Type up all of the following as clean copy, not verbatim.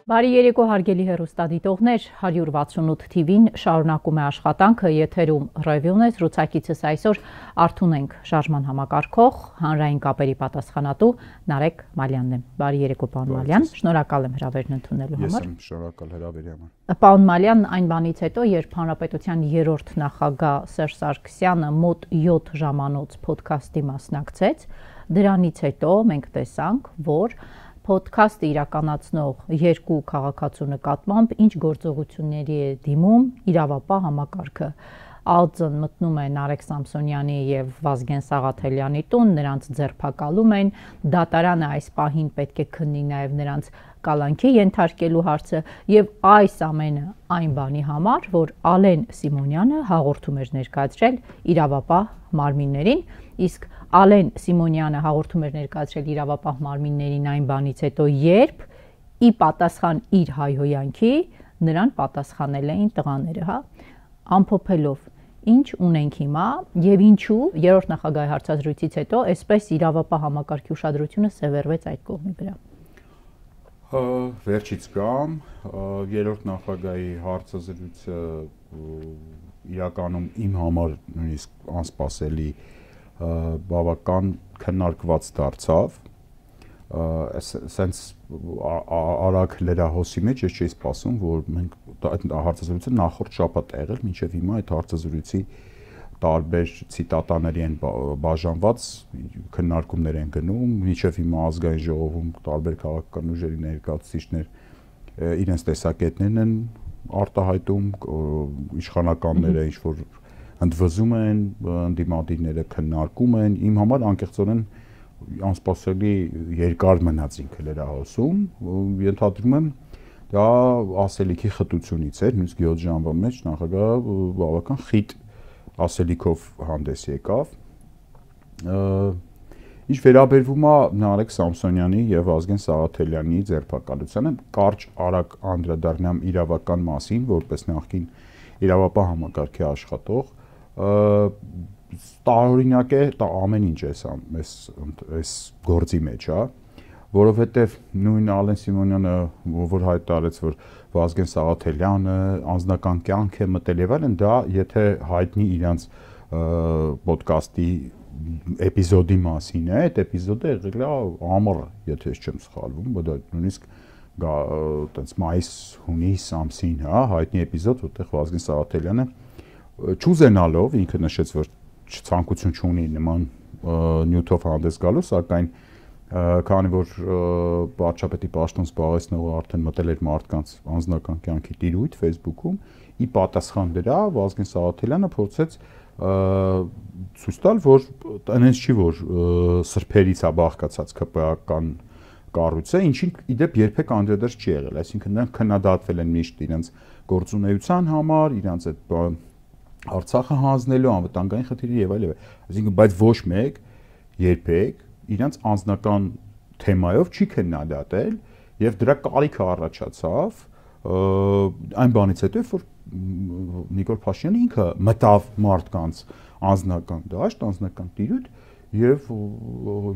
Բարի երեկո հարգելի հեռուստադիտողներ, 168 TV-ն շարունակում է աշխատանքը, եթերում ռևյուն է, զրուցակիցս այսօր Արթուն ենք շարժման համակարգող, հանրային կապերի պատասխանատու Նարեկ Մալյանն է։ Բարի երեկո պարոն Մալյան, շնորհակալ եմ հրավերն ընդունելու համար։ Ես եմ շնորհակալ հրավերի համար։ Պարոն Մալյան, այն բանից հետո, երբ Հանրապետության 3-րդ նախագահ Սերժ Սարգսյանը մոտ 7 ժամանոց ոդքասթի մասնակցեց, դրանից հետո մենք տեսանք, որ Պոդքասթը իրականացնող երկու քաղաքացու նկատմամբ ինչ գործողությունների է դիմում իրավապահ համակարգը։ Ալձն մտնում է Նարեկ Սամսոնյանի եւ Վազգեն Սաղաթելյանի տուն, նրանց ձերբակալում են, դատարանը այս պահին պետք է քննի նաեւ նրանց կալանքի ենթարկելու հարցը եւ այս ամենը այն բանի համար, որ Ալեն Սիմոնյանը հաղորդում էր ներկայացրել իրավապահ մարմիններին, իսկ Ալեն Սիմոնյանը հաղորդում էր ներկայացրել իրավապահ մարմիններին այն բանից հետո, երբ ի պատասխան իր հայհոյանքի նրան պատասխանել էին տղաները, հա, ամփոփելով ինչ ունենք հիմա եւ ինչու 3-րդ նախագահի հարցազրույցից հետո այսպես իրավապահ համակարգի ուշադրությունը սևեռվեց այդ կողմի վրա։ Վերջից կամ 3-րդ նախագահի հարցազրույցը իրականում իմ համար նույնիսկ անսպասելի բավական քննարկված դարձավ, սենց արագ լրահոսի մեջ ես չէի սպասում, որ մենք այդ հարցազրույցը նախորդ շաբաթ եղել, մինչև հիմա այդ հարցազրույցի տարբեր ցիտատաների են բաժանված քննարկումներ են գնում, մինչև հիմա ազգային ժողովում տարբեր քաղաքական ուժերի ներկայացուցիչներ իրենց տեսակետներն են արտահայտում, իշխանականները ինչ որ ընդվզում են, ընդդիմադիրները քննարկում են, իմ համար անկեղծորեն անսպասելի երկար մնաց ինքը լրահոսում, ենթադրում եմ դա ասելիքի խտությունից էր, նույնիսկ 7 ժամվա մեջ նախագահը բավական խիտ ասելիքով հանդես եկավ։ Ինչ վերաբերվում է Նարեկ Սամսոնյանի եւ Վազգեն Սաղաթելյանի ձերբակալությանը, կարճ արագ անդրադառնամ իրավական մասին, որպես նախկին իրավապահ համակարգի աշխատող, տարօրինակ է, դա ամեն ինչ այս գործի մեջ, հա, որովհետեւ նույն Ալեն Սիմոնյանը, որ հայտարարեց, որ Վազգեն Սաղաթելյանը անձնական կյանք է մտել եւ այլն, դա եթե հայտնի իրանց ոդկասթի էպիզոդի մասին է, այդ էպիզոդը եղել է ամառ, եթե ես չեմ սխալվում, բայց դա նույնիսկ այտենց մայիս-հունիս ամսին, հա, հայտնի էպիզոդ, որտեղ Վազգեն Սաղաթելյանը չուզենալով ինքը նշեց, որ ցանկություն չունի նման նյութով հանդես գալու, սակայն քանի որ վարչապետի պաշտոն զբաղեցնողը արդեն մտել էր մարդկանց անձնական կյանքի տիրույթ Facebook-ում, ի պատասխան դրա Վազգեն Սաղաթելյանը փորձեց ցույց տալ, որ այնպես չի, որ սրբերից է բաղկացած ԿՊԱ-ական կառույցը, ինչին իդեպ երբեք անդրադարձ չի եղել, այսինքն նրանք քննադատվել են միշտ իրենց գործունեության համար, իրենց այդ Արցախը հանձնելու անվտանգային խնդիրը եւ այլն, այսինքն բայց ոչ մեկ երբեք իրենց անձնական թեմայով չի քննադատել եւ դրա կարիքը առաջացավ այն բանից հետո, որ Նիկոլ Փաշինյանը ինքը մտավ մարդկանց անձնական դաշտ, անձնական տիրույթ եւ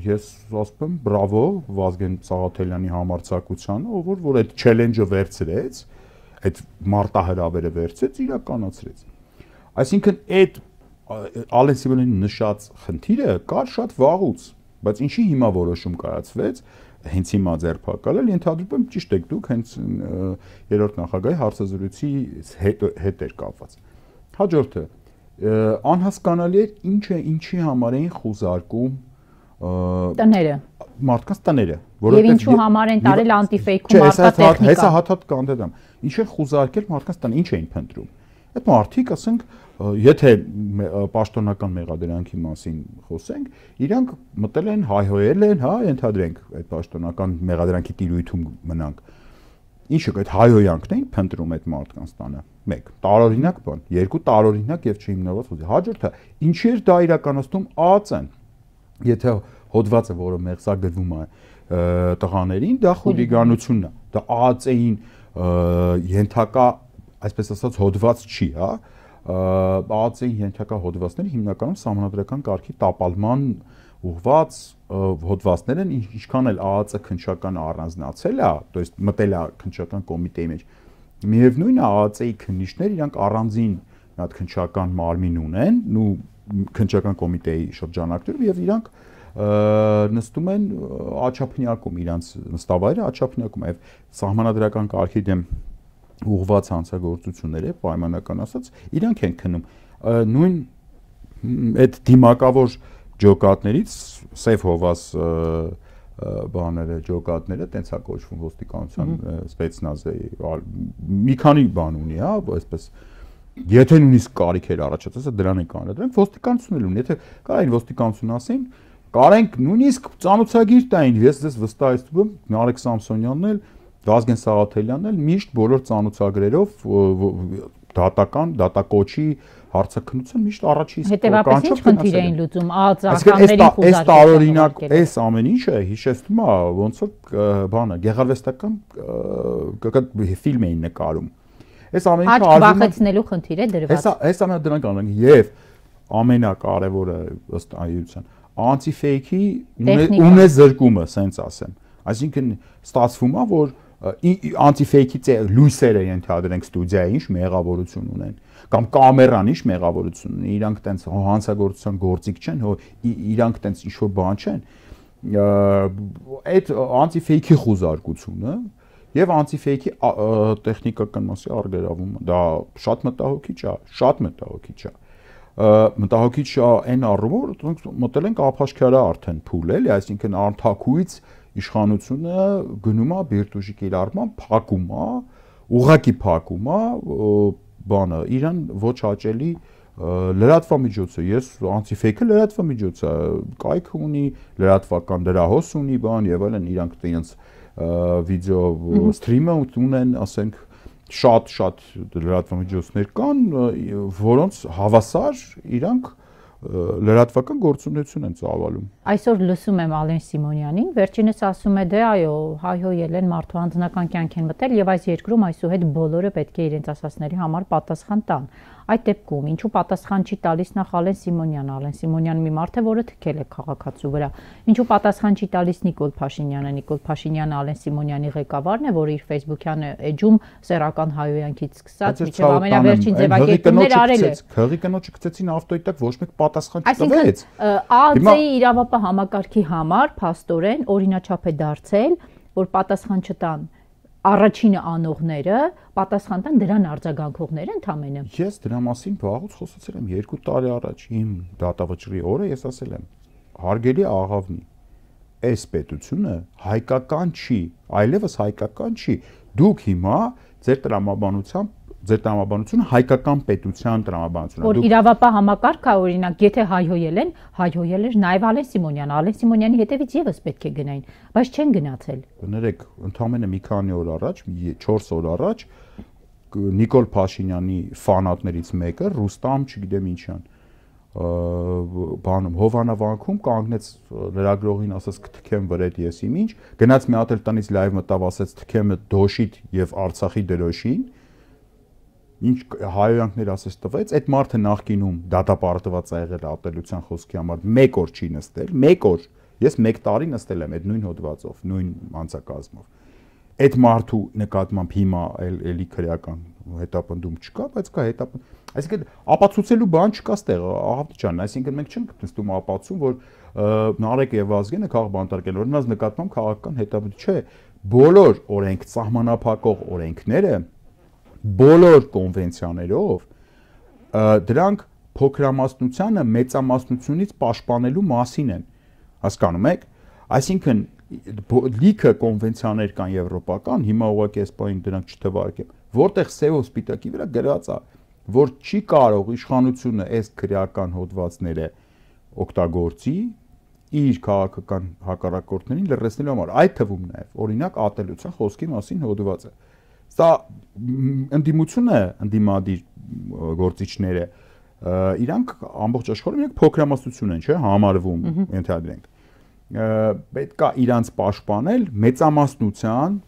ես ասում եմ բրավո Վազգեն Սաղաթելյանի համարձակությանը, որ այդ չելենջը վերցրեց, այդ մարտահրավերը վերցրեց, իրականացրեց։ Այսինքն այդ Ալեն Սիմոնյանի նշած խնդիրը կար շատ վաղուց, բայց ինչի հիմա որոշում կայացվեց հենց հիմա ձերբակալել, ենթադրում եմ ճիշտ եք դուք հենց 3-րդ նախագահի հարցազրույցի հետ էր կապված։ Հաջորդը անհասկանալի է ինչի համար էին խուզարկում տները մարդկանց տները, որովհետեւ ինչու համար են տարել անտիֆեյքում արտատեխնիկա։ Հեսա հատ կանդադամ։ Ինչ են խուզարկել մարդկանց տանը, ինչ էին փնտրում։ Այդ մարդիկ, ասենք, եթե պաշտոնական մեղադրանքի մասին խոսենք, իրանք մտել են, հայհոյել են, հա, ենթադրենք այդ պաշտոնական մեղադրանքի տիրույթում մնանք։ Ինչը այդ հայհոյանքն էին փնտրում այդ մարդկանց տանը։ 1. Տարօրինակ բան, 2. Տարօրինակ եւ չհիմնված խոզի։ Հաջորդը, ինչի էր դա իրականացնում ԱԱԾ-ն։ Եթե հոդվածը, որը մեղսագրվում է տղաներին, դա խուլիգանությունն է։ Դա ԱԱԾ-ին ենթակա, այսպես ասած, հոդված չի, հա։ ԱԱԾ-ի ենթակա հոդվածները հիմնականում սահմանադրական կարգի տապալման ուղված հոդվածներ են, ինչքան էլ ԱԱԾ քննչական առանձնացել է, то есть մտել է քննչական կոմիտեի մեջ։ Միևնույնն է ԱԱԾ-ի քննիչները իրանք առանձին մի հատ քննչական մարմին ունեն, ու քննչական կոմիտեի շրջանակներում եւ իրանք նստում են աչափնյակում, իրանք նստավայրը աչափնյակում է, եւ սահմանադրական կարգի դեմ ուղղված հանցագործությունները, պայմանական ասած, իրանք են քննում։ Նույն այդ դիմակավոր ջոկատներից սև հովաս բաները, ջոկատները, տենց է կոչվում ոստիկանության սպեցնազը, մի քանի բան ունի, հա, այսպես եթե նույնիսկ կարիք էր առաջացած, դրան են կանել, դրանք ոստիկանություն էլ ունի, եթե կարային ոստիկանություն ասեն, կարենք նույնիսկ ծանոթագիր տային, ես ձեզ վստահեցնում եմ, Նարեկ Սամսոնյանն էլ, Վազգեն Սաղաթելյանն էլ միշտ բոլոր ծանոթագրերով դատական, դատակոչի հարցաքննության միշտ առաջի իսկ հետևաբար ինչ խնդիր էին լուծում ԱԱԾ-ականների խոզարկել։ Այս տարօրինակ, այս ամեն ինչը հիշեցնում է ոնց որ բանը գեղարվեստական ֆիլմ էին նկարում։ Այս ամեն ինչը արժանի վախեցնելու խնդիր է դրված։ Այս ամենը դրանք անենք եւ ամենակարևորը ըստ այության անտիֆեյքի ունեզրկումը, սենց ասեմ։ Այսինքն ստացվում է որ անտիֆեյքի լույսերը ենթադրենք ստուդիայի ինչ մեղավորություն ունեն կամ կամերան ինչ մեղավորություն ունի, իրանք տենց հանցագործության գործիք չեն, իրանք տենց ինչ-որ բան չեն, այդ անտիֆեյքի խուզարկությունը եւ անտիֆեյքի տեխնիկական մասի արգելավումը, դա շատ մտահոգիչ է, շատ մտահոգիչ է։ Մտահոգիչ է այն առումով, որ մտել ենք ափաշքարա արդեն փուլ էլի, այսինքն անթակույց իշխանությունը գնում է բիրտուժի կիրառման, փակում է, ուղղակի փակում է, բանը իրան ոչ հաճելի լրատվամիջոց է, ես անտիֆեյքը լրատվամիջոց է, կայք ունի, լրատվական դրահոս ունի, բան եւ այլն, իրանք իրենց վիդեո սթրիմը ունեն, ասենք շատ լրատվամիջոցներ կան, որոնց հավասար իրանք լրատվական գործունեություն են ծավալում։ Այսօր լսում եմ Ալեն Սիմոնյանին, վերջինս ասում է դե այո, հայհոյել են, մարդու անձնական կյանք են մտել եւ այս երկրում այսուհետ բոլորը պետք է իրենց ասածների համար պատասխան տան։ Այդ դեպքում ինչու պատասխան չի տալիս նախ Ալեն Սիմոնյանը, Ալեն Սիմոնյանը մի մարդ է, որը թքել է քաղաքացու վրա։ Ինչու պատասխան չի տալիս Նիկոլ Փաշինյանը, Նիկոլ Փաշինյանը Ալեն Սիմոնյանի ղեկավարն է, որը իր Facebook-յան էջում սեռական հայոյանքից սկսած մինչև ամենավերջին ձևակերպումներ արել է։ Քղի կնոջը գցեցին ավտոյտակ, ոչ մեկ պատասխան չտվեց։ ԱԱԾ-ի իրավապահ համակարգի համար փաստորեն օրինաչափ է դարձել, որ պատասխան չտան առաջինը անողները, պատասխան տան դրան արձագանքողները ընդամենը։ Ես դրա մասին վաղուց խոսացել եմ 2 տարի առաջ, իմ դատավճռի օրը ես ասել եմ, հարգելի աղավնի, այս պետությունը հայկական չի, այլևս հայկական չի։ Դուք հիմա ձեր տրամաբանությունը հայկական պետության տրամաբանությունն է։ Որ իրավապահ համակարգը օրինակ, եթե հայհոյել են, հայհոյել էր նաև Ալեն Սիմոնյանը, Ալեն Սիմոնյանի հետևից եւս պետք է գնային, բայց չեն գնացել։ Ներեք, ընդամենը մի քանի օր առաջ, 4 օր առաջ Նիկոլ Փաշինյանի ֆանատներից մեկը Ռուստամ, չգիտեմ ինչան, բանում Հովանավանքում կանգնեց լրագրողին, ասաց կթքեմ վրետ ես իմ ինչ, գնաց մի հատ էլ տնից լայվ մտավ, ասաց թքեմ դոշիտ եւ Արցախի դրոշին, ինչ հայոյանքներ ասես տվեց, այդ մարդը նախկինում դատապարտված է եղել ատելության խոսքի համար 1 օր չի նստել, 1 օր, ես 1 տարի նստել եմ այդ նույն հոդվածով, նույն անձակազմով։ Այդ մարդու նկատմամբ հիմա էլի քրեական հետապնդում չկա, բայց կա հետապնդում։ Այսինքն ապացուցելու բան չկա ստեղ, աղավնի ջան, այսինքն մենք չենք նստում ապացուցում, որ Նարեկը եւ Վազգենը քաղաք բանտարկել, որ նրանց նկատմամբ քաղաքական հետապնդում չէ, բոլոր օրենք սահմանափակող օրենքները, բոլոր կոնվենցիաներով դրանք փոքրամասնությանը մեծամասնությունից պաշտպանելու մասին են, հասկանում եք, այսինքն լիքը կոնվենցիաներ կան եվրոպական, հիմա ուղղակի այս բանին դրանք չթվարկեմ, որտեղ սևով սպիտակի վրա գրված է, որ չի կարող իշխանությունը այս քրեական հոդվածները օգտագործի իր քաղաքական հակառակորդներին լրացնելու համար, այդ թվում նաև օրինակ ատելության խոսքի մասին հոդվածը։ Սա ընդդիմությունը, ընդդիմադիր գործիչները, իրանք ամբողջ աշխարհում իրանք փոքրամասնություն են, չէ՞, համարվում, ենթադրենք։ Պետք է իրանց պաշտպանել մեծամասնության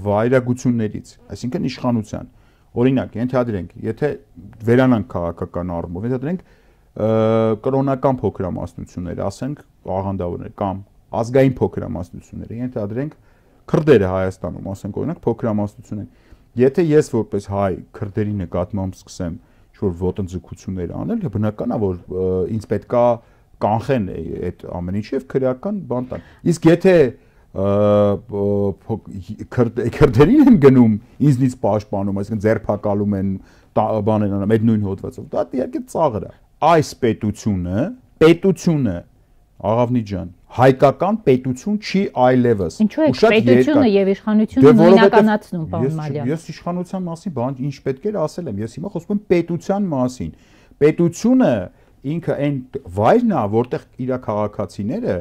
վայրագություններից, այսինքն իշխանության։ Օրինակ, ենթադրենք, եթե վերանանք քաղաքական առումով, ենթադրենք կրոնական փոքրամասնությունները, ասենք աղանդավորներ կամ ազգային փոքրամասնությունները, ենթադրենք քրդերը Հայաստանում, ասենք օրինակ փոքրամասնություն են։ Եթե ես որպես հայ քրդերի նկատմամբ սկսեմ ինչ-որ ոտնձգություններ անել, բնական է, որ ինձ պետքա կանխեն այդ ամեն ինչը եւ քրեական բան տան։ Իսկ եթե քրդերին են գնում, ինձնից պաշտպանում, այսինքն ձերբակալում են, բաներ անում, այդ նույն հոդվածով, դա իհարկե ծաղր է։ Այս պետությունը Աղավնի ջան, հայկական պետություն չի այլևս։ Ինչու է պետությունը եւ իշխանությունը նույնականացնում, պարոն Մալյան։ Ես իշխանության մասին բան ինչ պետք է ասել եմ, ես հիմա խոսում եմ պետության մասին։ Պետությունը ինքը այն վայրն է, որտեղ իր քաղաքացիները,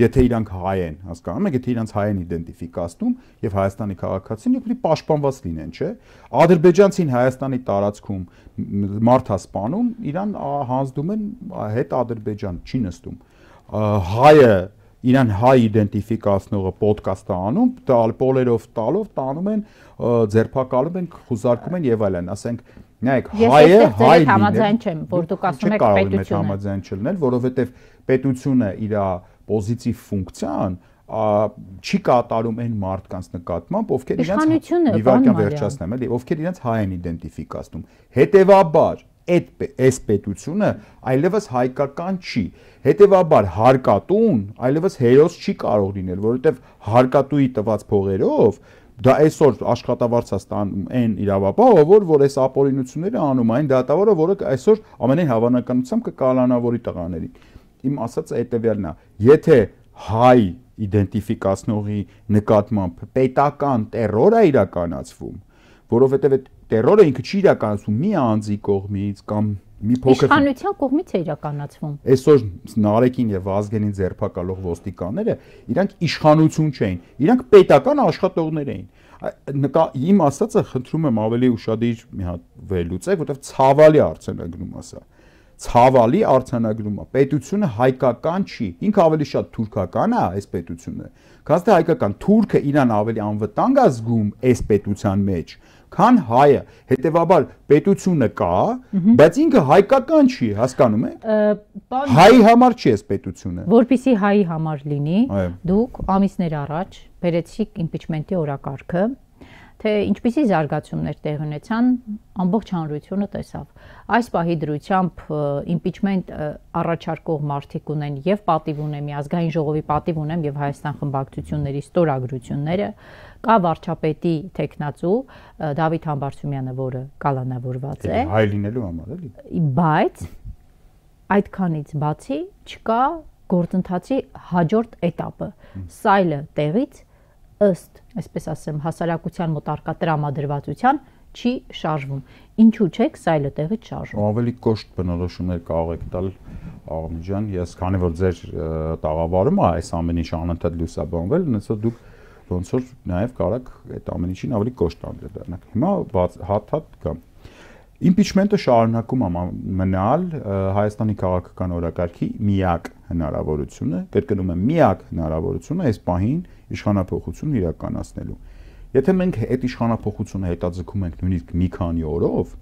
եթե իրանք հայ են, հասկանում եք, եթե իրանք հայ են իդենտիֆիկացնում եւ Հայաստանի քաղաքացին, իբրի պաշտպանված լինեն, չէ՞։ Ադրբեջանցին Հայաստանի տարածքում մարդ հասպանում, իրան հանձնում են հետ Ադրբեջան, չի նստում։ Հայը իրան հայ իդենտիֆիկացնողը ոդկաստ անում, պոլերով տալով տանում են, ձերբակալում են, խուզարկում են եւ այլն, ասենք, նայեք, հայը հայ համաձայն չեմ, որ դուք ասում եք պետությունը համաձայն չլինել, որովհետեւ պետությունը իր պոզիտիվ ֆունկցիան չի կատարում այն մարդկանց նկատմամբ, ովքեր իրենց հայ են իդենտիֆիկացնում։ Հետևաբար այս պետությունը այլևս հայկական չի։ Հետևաբար հարկատուն այլևս հերոս չի կարող լինել, որովհետև հարկատուի տված փողերով դա այսօր աշխատավարձ է ստանում այն իրավապահը, որ այս ապօրինությունները անում այն դատավորը, որը այսօր ամենայն հավանականությամբ կկալանավորի տղաներին։ Իմ ասած հետևյալն է, եթե հայ իդենտիֆիկացնողի նկատմամբ պետական տերոր է իրականացվում, որովհետև այդ տերորը ինքը չի իրականացվում մի անձի կողմից կամ մի փոքր իշխանության կողմից է իրականացվում։ Այսօր Նարեկին եւ Վազգենին ձերբակալող ոստիկանները իրանք իշխանություն չէին, իրանք պետական աշխատողներ էին։ Իմ ասածը խնդրում եմ ավելի ուշադիր մի հատ վերլուծեք, որովհետեւ ցավալի արձանագրում է սա։ Ցավալի արձանագրում է։ Պետությունը հայկական չի, ինքը ավելի շատ թուրքական է այս պետությունը։ Քանզի թե հայկական թուրքը իրան ավելի անվտանգ է զգում այս պետության մեջ, քան հայը։ Հետևաբար պետությունը կա, բայց ինքը հայկական չի, հասկանում եք։ Հայի համար չի այս պետությունը։ Որպեսզի հայի համար լինի, դուք ամիսներ առաջ բերեցիք իմպիչմենտի օրակարգը, թե ինչպիսի զարգացումներ տեղ ունեցան, ամբողջ հանրությունը տեսավ։ Այս պահի դրությամբ իմպիչմենտ առաջարկող մարդիկ ունեն եւ պատիվ ունեն, Ազգային ժողովի պատիվ ունեն եւ Հայաստան խմբակցությունների ստորագրությունները, կա վարչապետի տեխնացու Դավիթ Համբարձումյանը, որը կալանավորված է։ Հայ լինելու համար էլի։ Բայց այդքանից բացի չկա գործընթացի հաջորդ էտապը։ Սայլը տեղից ըստ, այսպես ասեմ, հասարակության մոտ առկա տրամադրվածության չի շարժվում։ Ինչու՞ չեք սայլը տեղից շարժվում։ Ավելի կոշտ բնորոշումներ կարող եք տալ Աղավնի ջան, ես քանի որ ձեր տաղավարումը այս ամեն ինչ անընդհատ լուսաբանվել, նույնիսկ դուք ոնց որ նաև կարաք այդ ամեն ինչին ավելի կոշտ անդրադառնալ։ Հիմա հատ կամ Իմպիչմենտը շարունակում է մնալ Հայաստանի քաղաքական օրակարգի միակ հնարավորությունը, կրկնում եմ, միակ հնարավորությունը այս պահին իշխանափոխություն իրականացնելու։ Եթե մենք այդ իշխանափոխությունը հետաձգում ենք նույնիսկ մի քանի օրով,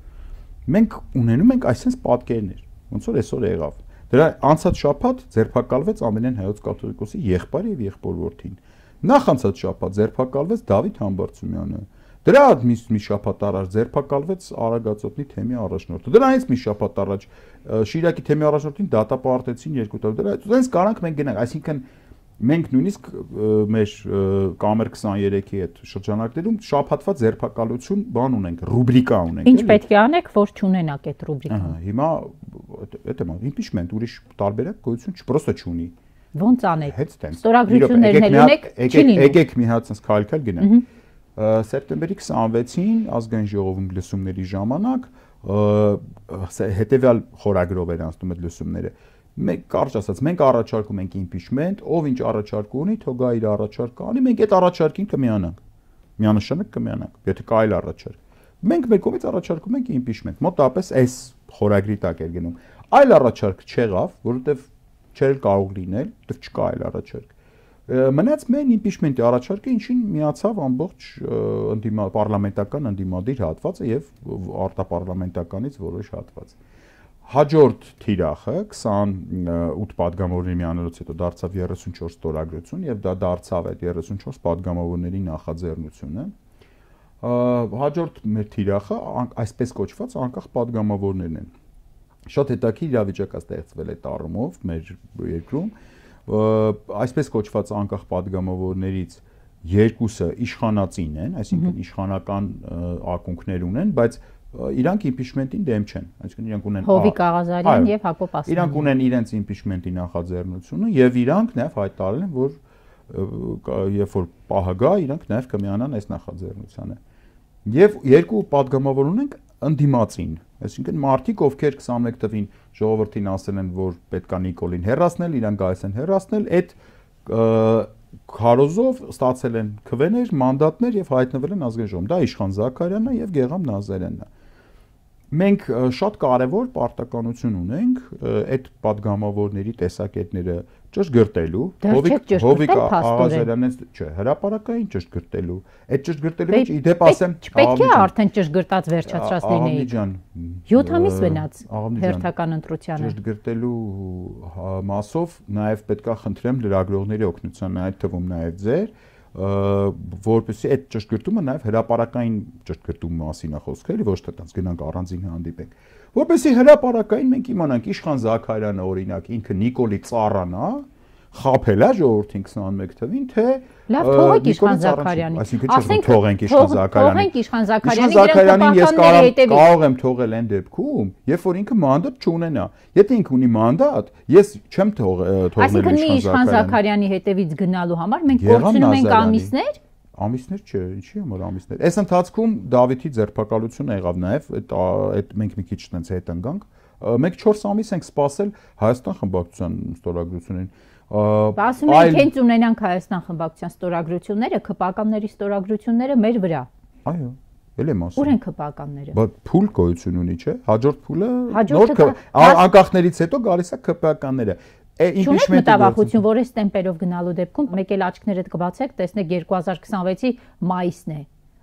մենք ունենում ենք այսպես պատկերներ, ոնց որ այսօր եղավ։ Դրա անցած շաբաթ ձերբակալվեց Ամենայն հայոց կաթողիկոսի եղբայր եւ եղբոր որդին։ Նախ անցած շաբաթ ձերբակալվեց Դավիթ Համբարձումյանը։ Դրա մի շաբաթ առաջ ձերբակալվեց Արագածոտնի թեմի առաջնորդը։ Դրանից մի շաբաթ առաջ Շիրակի թեմի առաջնորդին դատապարտեցին 2 տարի։ Դրանից կարանք մենք գնանք, այսինքն մենք նույնիսկ մեր Կամեր 23-ի հետ շրջանակներում շաբաթվա ձերբակալություն բան ունենք, ռուբրիկա ունենք։ Ինչ պետք է անեք, որ չունենաք այդ ռուբրիկան։ Հիմա դա իմպիչմենտ ուրիշ տարբերակ գոյություն չպրոստը չունի։ Ոնց անեք։ Ստորագրություններն էլ ունեք, չի լինում։ Եկեք մի հատ sense քայլ գնանք։ Սեպտեմբերի 26-ին ազգային ժողովում լսումների ժամանակ հետևյալ խորագրով էր անցնում այդ լսումները։ Մենք կարճ ասած, մենք առաջարկում ենք իմպիչմենտ, ով ինչ առաջարկ ունի, թող գա իր առաջարկը անի, մենք այդ առաջարկին կմիանանք։ Միանշանակ կմիանանք, եթե կա այլ առաջարկ։ Մենք մեր կողմից առաջարկում ենք իմպիչմենտ, մոտավորապես այս խորագրի տակ էր գնում։ Այլ առաջարկ չեղավ, որովհետև չէր կարող լինել, որովհետև չկա այլ առաջարկ։ Մնաց մեն իմպիչմենտի առաջարկը, ինչին միացավ ամբողջ պարլամենտական ընդդիմադիր հատվածը եւ արտապարլամենտականից որոշ հատված։ Հաջորդ թիրախը 28 падգամավորների միանալուց հետո դարձավ 34 ստորագրություն եւ դա դարձավ այդ 34 падգամավորների նախաձեռնությունը։ Հաջորդ մեր թիրախը այսպես կոչված անկախ падգամավորներն են։ Շատ հետաքրքիր իրավիճակ է ստեղծվել այդ առումով մեր երկրում, այսպես կոչված անկախ падգամավորներից երկուսը իշխանածին են, այսինքն իշխանական ակունքներ ունեն, բայց իրանք իմպիչմենտին դեմ չեն, այսինքն իրանք ունեն Հովիկ Աղազարյան եւ Հակոբ Ասլանյան։ Իրանք ունեն իրենց իմպիչմենտի նախաձեռնությունը եւ իրանք նաեւ հայտարարել են, որ երբ որ պահը գա, իրանք նաեւ կմիանան այս նախաձեռնությանը։ Եվ երկու падգամավոր ունենք ընդդիմացին, այսինքն մարդիկ, ովքեր 21 թվին ժողովրդին ասել են, որ պետքա Նիկոլին հեռացնել, իրանք գայս են հեռացնել, այդ քարոզով ստացել են քվեներ, մանդատներ եւ հայտնվել են ազգային ժողովում։ Դա Իշխան Զաքարյանն է եւ Գեգամ Նազարյանն է։ Մենք շատ կարևոր պարտականություն ունենք այդ падգամավորների տեսակետները ճշգրտելու, Հովիկ Աղազարյանն չէ, հրապարակային ճշգրտելու։ Այդ ճշգրտելու մեջ իդեպ ասեմ, պետք է արդեն ճշգրտած վերջացրած լինեի։ 7 ամիս մնաց հերթական ընտրությանը։ Ճշգրտելու մասով նաև պետքա խնդրեմ լրագրողների օգնության, այդ թվում նաև ձեր, որպեսզի այդ ճշգրտումը նաև հրապարակային ճշգրտում մասին է խոսքը, ոչ թե տենց գնանք առանձին հանդիպենք, որպեսզի հրապարակային մենք իմանանք Իշխան Զաքարյանը օրինակ ինքը Նիկոլի ծառան է, խաբել է ժողովրդին 21 թվին, թե լավ թողեք Իշխան Զաքարյանին, ասենք թողենք Իշխան Զաքարյանին, թողենք Իշխան Զաքարյանին, ես կարող եմ թողել այն դեպքում, երբ որ ինքը մանդատ չունենա, եթե ինքը ունի մանդատ, ես չեմ թողնել Իշխան Զաքարյանի հետևից գնալու համար մենք կորցնում ենք ամիսներ։ Ամիսներ չէ, ինչի համար ամիսներ։ Այս ընթացքում Դավիթի ձերբակալությունը եղավ նաև, այդ մենք մի քիչ տենց հետ ընկանք։ Մենք 4 ամիս ենք սպասել Հայաստան խմբակցության ստորագրություններին։ Ասում ենք հենց ունենանք Հայաստան խմբակցության ստորագրությունները, ԿՊԱԿ-ների ստորագրությունները մեր վրա։ Այո, էլ եմ ասում։ Ուր են ԿՊԱԿ-ները։ Բայց փուլ գոյություն ունի, չէ՞։ Հաջորդ փուլը նոր անկախներից հետո գալիս է ԿՊԱԿ-ները։ Չունեք մտավախություն, որ այս տեմպերով գնալու դեպքում մեկ էլ աչքներդ կբացեք, տեսնեք 2026-ի մայիսն է։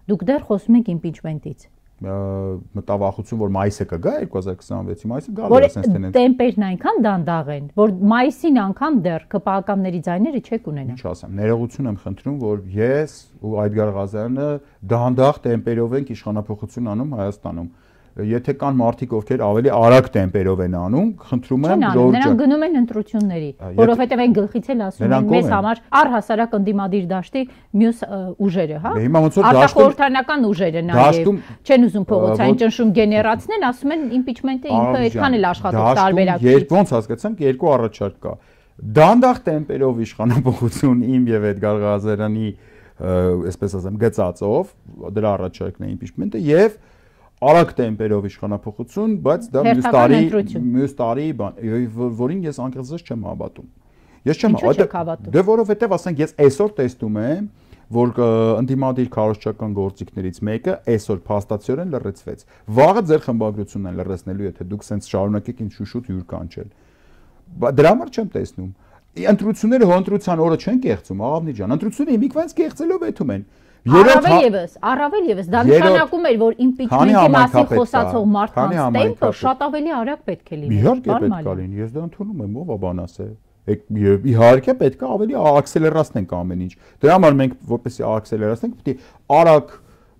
Դուք դեռ խոսում եք իմպիչմենտից։ Մտավախություն, որ մայիսը կգա 2026-ի մայիսը գալու է sense տենեն։ Տեմպերն այնքան դանդաղ են, որ մայիսին անգամ դեռ ԿՊԱԿ-ների ձայները չեք ունենա։ Ինչ ասեմ, ներողություն եմ խնդրում, որ ես ու Այդգար Ղազարյանը դանդաղ տեմպերով ենք իշխանապողություն անում Հայաստանում։ Եթե կան մարդիկ, ովքեր ավելի արագ տեմպերով են անում, խնդրում եմ ժողովուրդը։ Նրանք գնում են ընտրությունների, որովհետև այն գլխից էլ ասում են մեզ համար առհասարակ ընդդիմադիր դաշտի մյուս ուժերը, հա։ Արտախորհրդանական ուժերը նաև չեն ուզում փողոցային ճնշում գեներացնել, ասում են իմպիչմենտը ինքը այդքան էլ աշխատող տարբերակ չի։ Ոնց հասկացանք, երկու առաջարկ կա։ Դանդաղ տեմպերով իշխանապողություն իմ եւ Էդգար Ղազարյանի, այսպես ասեմ, գծածով, դրա առաջարկն է իմպիչմենտը եւ արագ տեմպերով իշխանապողություն, բայց դա մյուս տարի բան, որին ես անկեղծ չեմ հավատում։ Ես չեմ հավատում։ Դե որովհետև ասենք ես այսօր տեսնում եմ, որ ընդդիմադիր քարոզչական գործիքներից մեկը այսօր փաստացիորեն լրացվեց։ Վաղը ձեր խմբագրությունն է լրացնելու, եթե դուք սենց շարունակեք ինձ շուշուտ հյուր կանչել։ Դրա համար չեմ տեսնում։ Ընտրությունները հոնտրության օրը չեն կեղծում, աղավնի ջան։ Ընտրությունները հիմիկվանց կեղծելով եթում են։ Առավել եւս դա նշանակում էր, որ իմպիչմենտի մասին խոսացող մարդկանց տեմպը շատ ավելի արագ պետք է լինի։ Իհարկե պետք է լինի, ես դա ընդունում եմ, ով է բան ասել։ Իհարկե պետք է ավելի ակսելերացնենք ամեն ինչ։ Դրա համար մենք որպեսզի ակսելերացնենք, պետք է արագ,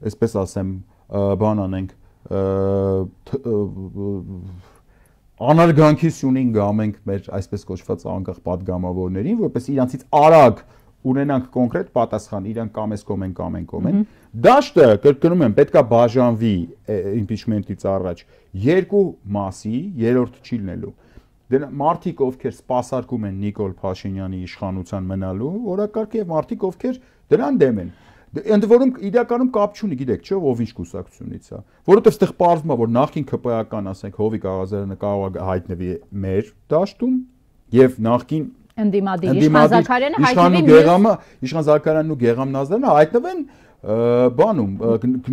այսպես ասեմ, բան անենք, անարգանքի սյունին գամենք մեր այսպես կոչված անկախ падգամավորներին, որպեսզի իրանցից արագ ունենանք կոնկրետ պատասխան, իրանք կամ էս կողմ են, կամ են կողմ են։ Դաշտը, կրկնում եմ, պետքա բաժանվի իմպիչմենտից առաջ երկու մասի, երրորդ չի լինելու։ Դե մարդիկ, ովքեր սպասարկում են Նիկոլ Փաշինյանի իշխանության մնալու, օրակարգ եւ մարդիկ, ովքեր դրան դեմ են։ Ընդ որում իրականում կապ չունի, գիտեք, չէ՞, ով ինչ կուսակցությունից է։ Որովհետեւ այստեղ պարզվում է, որ նախին ԿՊԱ-կան, ասենք, Հովիկ Աղազարյանը կարող է հայտնվի մեր դաշտում եւ նախին ընդդիմադիր Իշխան Զաքարյանը հայտնվի Իշխան Զաքարյանն ու Գեգամ Նազարյանը հայտնվեն բանում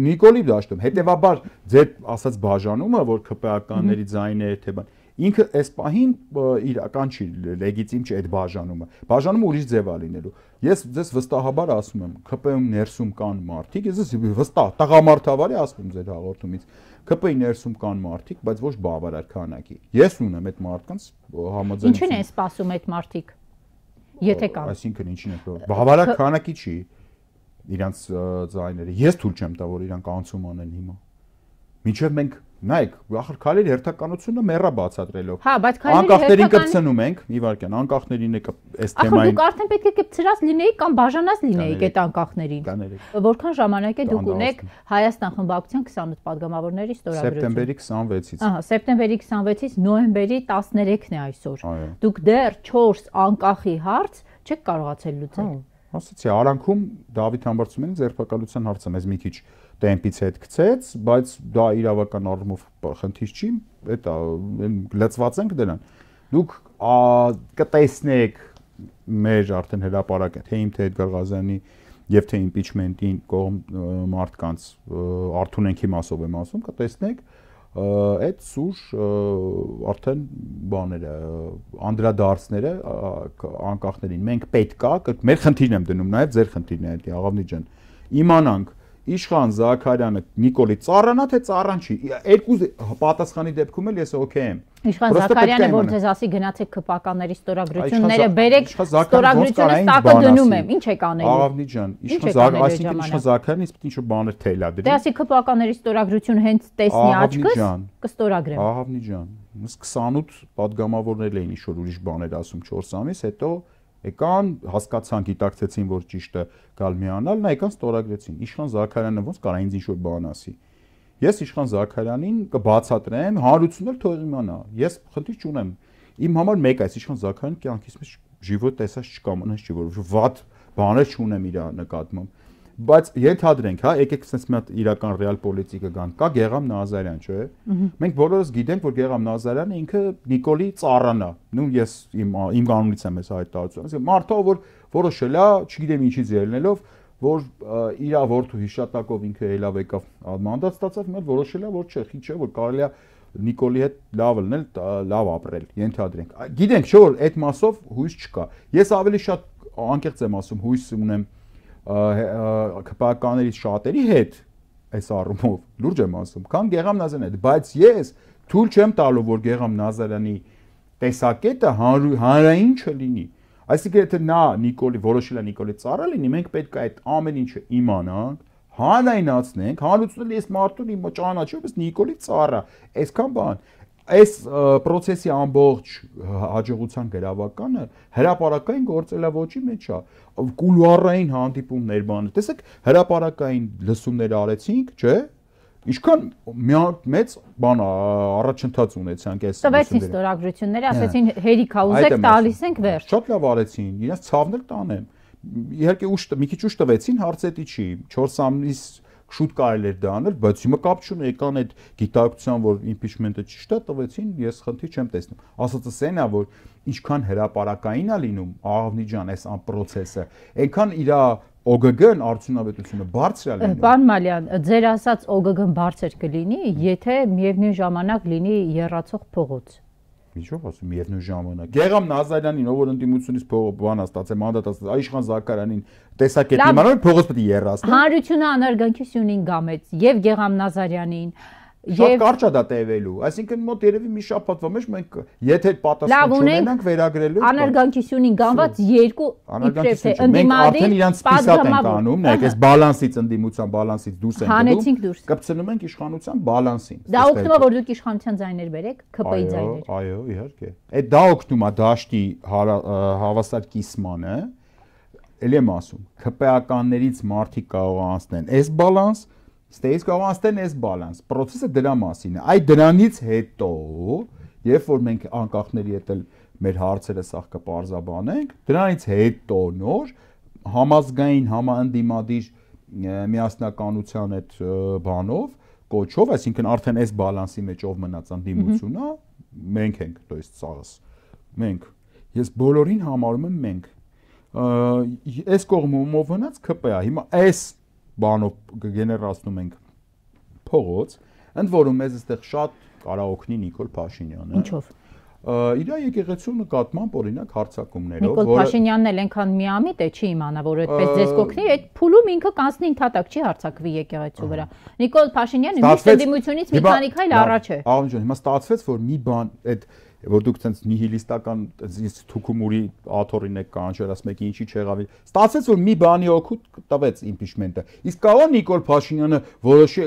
Նիկոլի դաշտում։ Հետևաբար ձեր ասած բաժանումը, որ ԿՊԱ-կանների ձայները թե բան, Ինքը այս պահին իրական չի, լեգիտիմ չի այդ բաժանումը։ Բաժանումը ուրիշ ձև է լինելու։ Ես ձեզ վստահաբար ասում եմ, ԿՊ-ում ներսում կան մարդիկ, ես վստահ տղամարդավարի ասում եմ ձեր հաղորդումից։ ԿՊ-ի ներսում կան մարդիկ, բայց ոչ բավարար քանակի։ Ես ունեմ այդ մարդկանց համաձայնություն։ Ինչին են սպասում այդ մարդիկ։ Եթե կան։ Այսինքն ինչին է բավարար քանակի չի իրանց ձայները։ Ես թույլ չեմ տա, որ իրանք անցում անեն հիմա։ Մինչև մենք նայեք, ախր քալերի հերթականությունը մեռա բացատրելով։ Հա, բայց քալերի անկախներին կպցնում ենք, մի վարքյան, անկախներին է այս թեմային։ Ախր դուք արդեն պետք է ծրած լինեիք կամ բաժանած լինեիք այդ անկախներին։ Որքան ժամանակ է դուք ունեք Հայաստան խմբակցության 28 падգամավորների ստորագրություն։ Սեպտեմբերի 26-ից։ Ահա, սեպտեմբերի 26-ից նոյեմբերի 13-ն է այսօր։ Դուք դեռ 4 անկախի հարց չեք կարողացել լուծել։ Ասացի, Արանքում Դավիթ Համբարձումյանի ձերբակալության հարցը մեզ մի քիչ տեմպից հետ գցեց, բայց դա իրավական առումով խնդիր չի, դա լծված ենք դրան։ Դուք կտեսնեք մեր արդեն հրապարակը, թե իմ թե Էդգար Ղազարյանի եւ թե իմպիչմենտին կողմ մարդկանց արդյունքի մասով եմ ասում, կտեսնեք այդ սուր արդեն բաները անդրադարձները անկախներին մենք պետքա մեր խնդիրն եմ դնում նաև ձեր խնդիրն է դա Աղավնի ջան իմանանք Իշխան Զաքարյանը Նիկոլի ծառանա թե ծառան չի երկու պատասխանի դեպքում էլ ես օքեյ եմ Իշխան Զաքարյանը որ ձեզ ասի գնացեք ԿՊ-ականների ստորագրությունները բերեք ստորագրությունը ստակը դնում եմ ինչ եք անելու Աղավնի ջան այսինքն Իշխան Զաքարյանն իսկ ինչ-որ բաներ թելադրի դե ասի ԿՊ-ականների ստորագրություն հենց տեսնի աչքս կստորագրեմ Աղավնի ջան 28 падգամավորներ էին ինչ-որ ուրիշ բաներ ասում 4 ամիս հետո եկան հասկացան գիտակցեցին որ ճիշտը գալ միանալ նա եկան ստորագրեցին Իշխան Զաքարյանը ոնց կարա ինձ ինչ-որ բան ասի ես Իշխան Զաքարյանին կբացատրեմ հանրություններ թող իմանա ես խնդիր չունեմ իմ համար մեկ է Իշխան Զաքարյանը կյանքից մեջ ժիվոտ տեսած չկա մնաց չի որ վատ բաներ չունեմ իր նկատմամբ բայց ենթադրենք հա եկեք sense մի հատ իրական ռեալ պոլիտիկա գան կա Գեգամ Նազարյան չէ մենք բոլորս գիտենք որ Գեգամ Նազարյանը ինքը Նիկոլի ծառան է նույն ես իմ կանոնից եմ ես հայտարարություն մարդը որ որոշել է չգիտեմ ինչից ելնելով որ իր որդու հիշատակով ինքը ելավ եկավ մանդատ ստացավ մել որոշել է որ չէ չի որ կարելի է Նիկոլի հետ լավ լնել լավ ապրել ենթադրենք գիտենք չէ որ այդ մասով հույս չկա ես ավելի շատ անկեղծ եմ ասում հույս ունեմ ԿՊ-ականներից շատերի հետ այս առումով լուրջ եմ ասում քան Գեգամ Նազարյանի հետ բայց ես թույլ չեմ տալու որ Գեգամ Նազարյանի տեսակետը հանրային չլինի այսինքն եթե նա Նիկոլի որոշել է Նիկոլի ծառա լինի մենք պետք է այդ ամեն ինչը իմանանք հանրայնացնենք հանրությունը ես մարդուն իմ ճանաչում ես Նիկոլի ծառա այսքան բան այս process-ի ամբողջ հաջողության գրավականը հրապարակային գործելավոճի մեջ է կուլուարային հանդիպումներ բանը տեսեք հրապարակային լսումներ արեցինք չէ ինչքան մեծ բան առաջընթաց ունեցանք այս տվեցին ստորագրությունները ասեցին հերիքա ուզեք տալիս ենք վերջ շատ լավ արեցին իրենց ցավներ տանեմ իհարկե ուշ մի քիչ ուշ տվեցին հարցետի չի 4 ամիս շուտ կարելի էր դա անել, բայց հիմա կապ չունի եկան այդ գիտակցության, որ impeachment-ը ճիշտ է, տվեցին, ես խնդիր չեմ տեսնում։ Ասածս այն է, որ ինչքան հրապարակային է լինում, Աղավնի ջան, այս process-ը, այնքան իր ՕԳԳ-ն արդյունավետությունը բարձր է լինում։ Պարոն Մալյան, ձեր ասած ՕԳԳ-ն բարձր կլինի, եթե միևնույն ժամանակ լինի եռացող փողոց։ Ինչով ասում միևնույն ժամանակ Գեգամ Նազարյանին ով որ ընդդիմությունից բան ստացել մանդատ ստացել Իշխան Զաքարյանին տեսակետի իմանալ փողոց պետք է երրացնի Հանրությունը անարգանքությունին գամեց եւ Գեգամ Նազարյանին Շատ կարճ է դա տևելու այսինքն մոտ երևի մի շաբաթվա մեջ մենք եթե պատասխան չունենանք վերագրելու անարգանքությունին գանված երկու իբրև թե ընդդիմադիր արդեն իրանց սպիսակ ենք անում նայեք այս բալանսից ընդդիմության բալանսից դուրս ենք հանեցինք դուրս կպցնում ենք իշխանության բալանսին դա օգնում է որ դուք իշխանության ձայներ բերեք ԿՊ-ի ձայներ այո իհարկե այդ դա օգնում է դաշտի հավասար կիսմանը ելի եմ ասում ԿՊ-ականներից մարդիկ կարող անցնեն այս բալանս Ստեյս կարող անցնեն այս բալանս, process-ը դրա մասին է։ Այդ դրանից հետո, երբ որ մենք անկախների հետ մեր հարցերը սաղ կպարզաբանենք, դրանից հետո նոր համազգային համաընդդիմադիր միասնականության այդ բանով, կոչով, այսինքն արդեն այս բալանսի մեջ ով մնաց ընդդիմությունն է, մենք ենք, то есть սաղս։ Մենք։ Ես բոլորին համարում եմ մենք։ Այս կողմում ով մնաց ԿՊ-ը։ Հիմա այս բանով գեներացնում ենք փողոց, ընդ որում մեզ այստեղ շատ կարա օգնի Նիկոլ Փաշինյանը։ Ինչով։ իր եկեղեցու նկատմամբ օրինակ հարձակումներով, Նիկոլ Փաշինյանն էլ այնքան միամիտ է, չի իմանա, որ այդպես ձեզ կօգնի, այդ փուլում ինքը կանցնի ընդհատակ չի հարձակվի եկեղեցու վրա։ Նիկոլ Փաշինյանը միշտ դիմությունից մի քանի քայլ առաջ է։ Աղջան ջան, հիմա ստացվեց, որ մի բան այդ որ դուք ցենց նիհիլիստական թուքումուրի աթորին եք կանչել, ասում եք ինչի չեղավ։ Ստացվեց, որ մի բանի օգուտ տվեց իմպիչմենտը։ Իսկ կարող Նիկոլ Փաշինյանը որոշի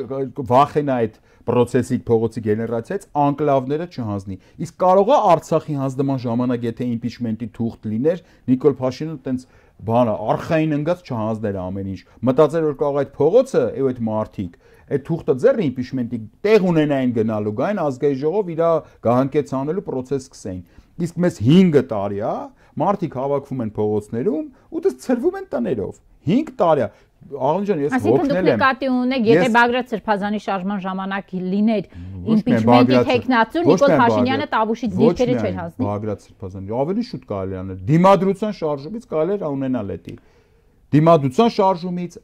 վախենա այդ process-ի փողոցի գեներացիայից անկլավները չհանձնի։ Իսկ կարող է Արցախի հանձնման ժամանակ եթե իմպիչմենտի թուղթ լիներ, Նիկոլ Փաշինյանը տենց բանը արխային ընկած չհանձներ ամեն ինչ։ Մտածեր որ կարող այդ փողոցը եւ այդ մարտիկ այդ թուղթը ձեռը իմպիչմենտի տեղ ունենային գնալու գային ազգային ժողով իր գահանկեցանելու process սկսեին։ Իսկ մեզ 5 տարի է մարդիկ հավաքվում են փողոցներում ու դες ծրվում են տներով 5 տարի է Աղջան ես հոգնել եմ։ Նկատի ունեք, եթե Բագրատ Սրբազանի շարժման ժամանակ լիներ իմպիչմենտի տեխնացու Նիկոլ Փաշինյանը տավուշից դիրքերը չէր հանձնի։ Բագրատ Սրբազանի ավելի շուտ կարելի է անել։ Դիմադրության շարժումից կարելի էր ունենալ էդի։ Դիմադրության շարժումից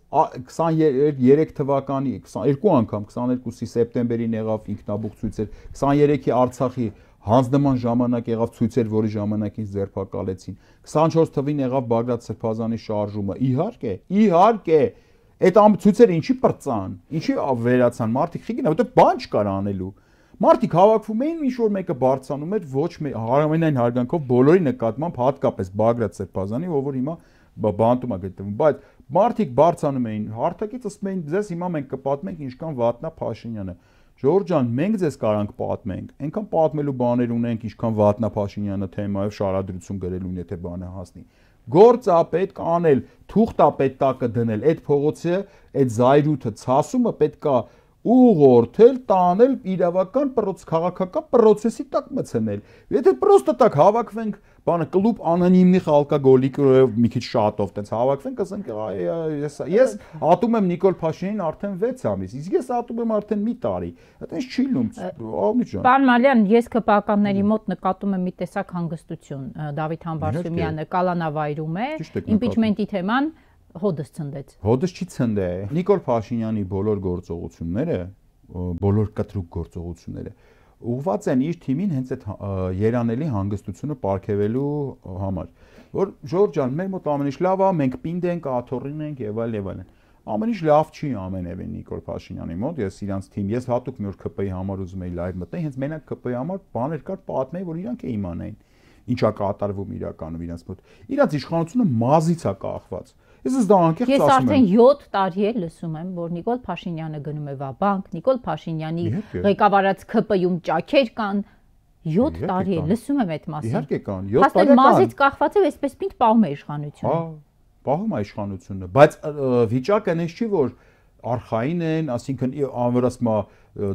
23 թվականի 22 անգամ 22-ի սեպտեմբերին եղավ ինքնաբուխ ցույցեր, 23-ի Արցախի հանձնման ժամանակ եղավ ցույցեր, որի ժամանակից ձերբակալեցին։ 24 թվին եղավ Բագրատ Սրբազանի շարժումը։ Իհարկե, այդ ցույցերը ինչի պրծան, ինչի վերացան, մարդիկ խիգին, որտեղ բան չկար անելու։ Մարդիկ հավաքվում էին, ինչ որ մեկը բարձանում էր ոչ ամենայն հարգանքով բոլորի նկատմամբ, հատկապես Բագրատ Սրբազանի, ով որ հիմա բանտում է գտնվում, բայց մարդիկ բարձանում էին, հարթակից ասում էին, ձեզ հիմա մենք կպատմենք ինչքան վատնա Փաշինյանը։ Ժողովուրդ ջան, մենք ձեզ կարանք պատմենք, այնքան պատմելու բաներ ունենք, ինչքան Վատնա Փաշինյանը թեմայով շարադրություն գրելուն, եթե բանը հասնի։ Գործ է պետք անել, թուղթ է պետք տակը դնել, այդ փողոցը, այդ զայրույթը, ցասումը պետք է ուղղորդել, տանել իրավական քաղաքական process-ի տակ մցնել։ Եթե պրոստը տակ հավաքվենք, բանը կլուբ անոնիմնիխ ալկոգոլիկ մի քիչ շատով տենց հավաքվենք, ասենք ես ատում եմ Նիկոլ Փաշինյանին արդեն 6 ամիս, իսկ ես ատում եմ արդեն մի տարի։ Այդպես չի լինում, աղմի ջան։ Պարոն Մալյան, ես ԿՊԱ-ականների մոտ նկատում եմ մի տեսակ հանգստություն։ Դավիթ Համբարձումյանը կալանավայրում է, իմպիչմենտի թեման հոդս ցնդեց։ Հոդս չի ցնդե։ Նիկոլ Փաշինյանի բոլոր գործողությունները, բոլոր կտրուկ գործողությունները ուղղված են իր թիմին հենց այդ երանելի հանգստությունը պարգևելու համար, որ Ժորժ ջան, մեր մոտ ամեն ինչ լավ է, մենք պինդ ենք, աթոռին ենք եւ այլն։ Ամեն ինչ լավ չի ամենևին Նիկոլ Փաշինյանի մոտ, ես իրանց թիմ, ես հատուկ մի օր ԿՊ-ի համար ուզում էի լայվ մտնել, հենց մենակ ԿՊ-ի համար բաներ կար պատմեի, որ իրանք է իմանային, ինչա կատարվում իրականում իրանց մոտ։ Իրանց իշխանությունը մազից է կախված։ Ես դա անկեղծ ասում եմ։ Ես արդեն 7 տարի է լսում եմ, որ Նիկոլ Փաշինյանը գնում է Վաբանկ, Նիկոլ Փաշինյանի ղեկավարած ԿՊ-ում ճաքեր կան, 7 տարի է լսում եմ այդ մասին։ Իհարկե կան, 7 տարի կան։ Մազից կախված է, այսպես պինդ պահում է իշխանությունը։ Հա, պահում է իշխանությունը, բայց վիճակը այնպես չի, որ արխային են, ասինքն անվերասմա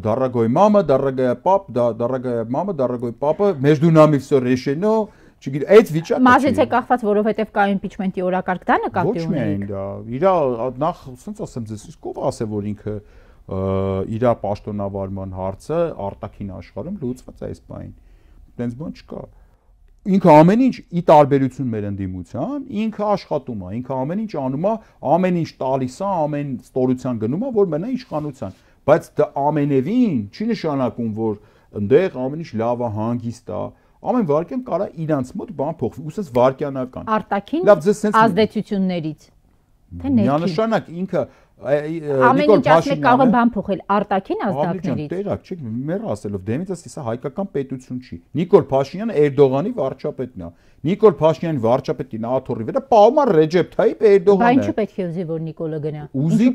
դարագոյ մամա, դարագայա պապ, դարագայա մամա, դարագոյ պապը, между нами всё решено Չգիտեմ, այդ վիճակը մազից է կախված, որովհետև կա իմպիչմենտի օրակարգ, դա նկատի ունեք։ Ոչ միայն դա, իր նախ ասենց ասեմ ձեզ, իսկ ով ասե որ ինքը իր պաշտոնավարման հարցը արտաքին աշխարհում լուծված է այս բանին։ Տենց բան չկա։ Ինքը ամեն ինչ ի տարբերություն մեր ընդդիմության, ինքը աշխատում է, ինքը ամեն ինչ անում է, ամեն ինչ տալիս է, ամեն ստորության գնում է, որ մնա իշխանության։ Բայց դա ամենևին չի նշանակում, որ այնտեղ ամեն ինչ լավ է, հանգիստ է։ Ամեն վարքյան կարա իրանց մոտ բան փոխվի, ուսես վարքյանական։ Արտաքին ազդեցություններից։ Թե ներքին։ Միանշանակ ինքը Ամեն ինչ ասեք կարող է բան փոխել արտաքին ազդակներից։ Տերակ, չէ՞, մեր ասելով դեմից ասա հայկական պետություն չի։ Նիկոլ Փաշինյանը Էրդողանի վարչապետն է։ Նիկոլ Փաշինյանի վարչապետին աթոռի վրա պահում է Ռեջեփ Թայիպ Էրդողանը։ Բայց ինչու պետք է ուզի որ Նիկոլը գնա։ Ուզի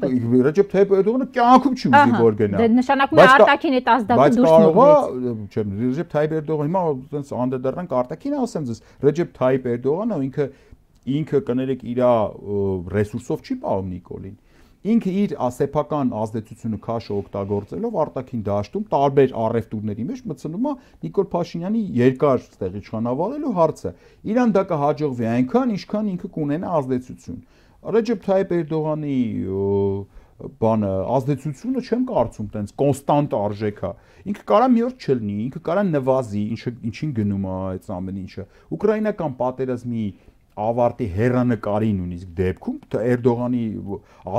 Ռեջեփ Թայիպ Էրդողանը կյանքում չի ուզի որ գնա։ Դե նշանակում է արտաքին այդ ազդակը դուրս նորվեց։ Չէ, Ռեջեփ Թայիպ Էրդողանը հիմա այնպես անդրադառնանք արտաքին ասեմ ձեզ, Ռեջեփ Թայիպ Էրդողանը ինքը կներեք իր ռեսուրսով չի պահում Նիկոլին։ Ինքը իր սեփական ազդեցությունը քաշը օգտագործելով արտաքին դաշտում տարբեր առևտուրների մեջ մտցնում է Նիկոլ Փաշինյանի երկար ստեղ իշխանավարելու հարցը։ Իրան դա կհաջողվի այնքան, ինչքան ինքը կունենա ազդեցություն։ Ռեջեփ Թայիպ Էրդողանի բանը ազդեցությունը չեմ կարծում տենց կոնստանտ արժեք է։ Ինքը կարա մի օր չլինի, ինքը կարա նվազի, ինչին գնում է այդ ամեն ինչը։ Ուկրաինական պատերազմի ավարտի հերանեկարի նույնիսկ դեպքում Էրդողանի